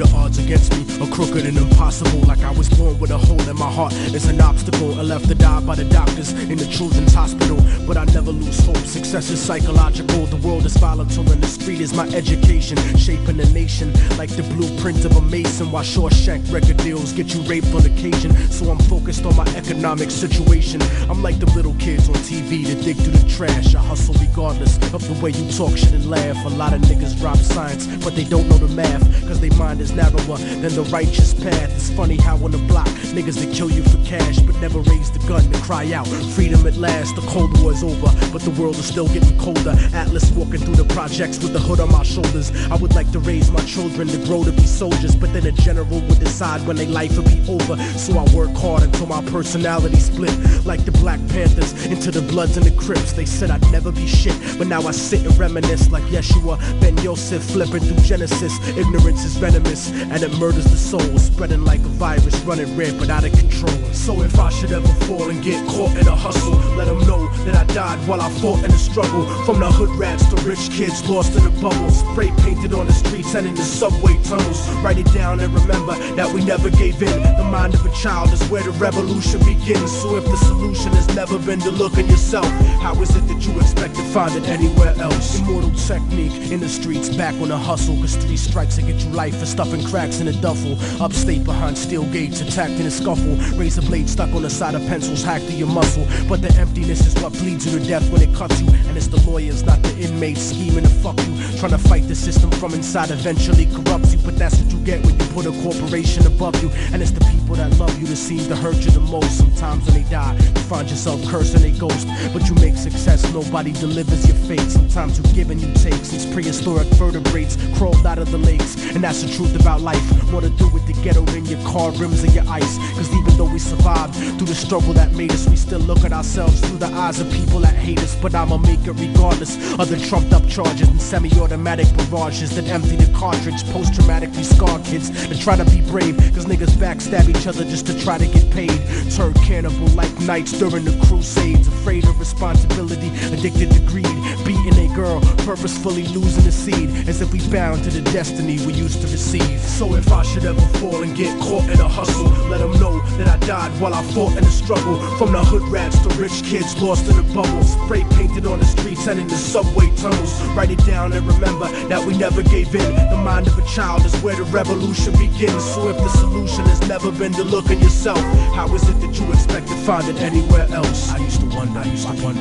the odds against me are crooked and impossible. Like I was born with a hole in my heart. It's an obstacle. I left to die by the doctors in the children's hospital. But I never lose hope. Success is psychological. The world is volatile and the street is my education. Shaping the nation like the blueprint of a mason. While Shawshank record deals get you raped on occasion. So I'm focused on my economic situation. I'm like the little kids on TV that dig through the trash. I hustle regardless of the way you talk shit and laugh. A lot of niggas drop science, but they don't know the math, cause they mind is narrower than the righteous path. It's funny how on the block, niggas that kill you for cash, but never raise the gun to cry out freedom at last. The Cold War is over, but the world is still getting colder. Atlas walking through the projects with the hood on my shoulders. I would like to raise my children to grow to be soldiers, but then a general would decide when their life would be over. So I work hard until my personality split, like the Black Panthers into the Bloods and the Crips. They said I'd never be shit, but now I sit and reminisce like Yeshua Ben Yosef, flipping through Genesis. Ignorance is venomous and it murders the soul, spreading like a virus, running rampant out of control. So if I should ever fall and get caught in a hustle, let them know that I died while I fought in the struggle. From the hood rats to rich kids lost in the bubbles, spray painted on the streets and in the subway tunnels. Write it down and remember that we never gave in. The mind of a child is where the revolution begins. So if the solution has never been to look in yourself, how is it that you expect to find it anywhere else? Immortal technique in the streets, back on the hustle, cause 3 strikes to get you life for stuffing cracks in a duffel. Upstate behind steel gates, attacked in a scuffle. Razor blade stuck on the side of pencils, hacked to your muscle. But the emptiness is what bleeds you to death when it cuts you. And it's the lawyers, not the inmates, scheming to fuck you. Trying to fight the system from inside eventually corrupts you. But that's what you get when you put a corporation above you. And it's the people that love you that seem to hurt you the most. Sometimes when they die, you find yourself cursing a ghost. But you make success, nobody delivers your fate. Sometimes you give and you take, since prehistoric vertebrates crawled out of the lakes. And that's the truth about life. More to do with the ghetto than your car rims or your ice. Cause even though we survived through the struggle that made us, we still look at ourselves through the eyes of people that hate us. But I'ma make it regardless of the trumped up charges and semi-automatic barrages that empty the cartridge. Post-traumatically scarred kids that try to be brave, cause niggas backstab each other just to try to get paid. Turn cannibal like knights during the crusades, afraid of responsibility, addicted to greed, beating a girl, purposefully losing the seed, as if we bound to the destiny we used to receive. So if I should ever fall and get caught in a hustle, let them know that I died while I fought in the struggle. From the hood rats to rich kids lost in the bubbles, spray painted on the streets and in the subway tunnels. Write it down and remember that we never gave in. The mind of a child is where the revolution begins. So if the solution has never been to look in yourself, how is it that you expect to find it anywhere else? I used to wonder,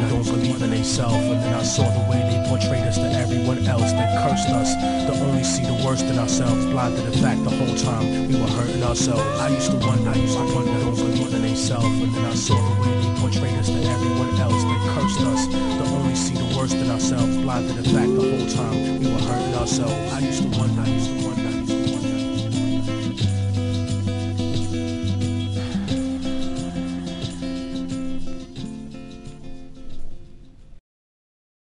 don't believe in themselves. And then I saw the way they portrayed us to everyone else that cursed us, to only see the worst in ourselves, blind to the fact the whole time we were hurting ourselves. I used to wonder, don't believe in themselves. And then I saw the way they portrayed us to everyone else that cursed us, to only see the worst in ourselves, blind to the fact the whole time we were hurting ourselves. I used to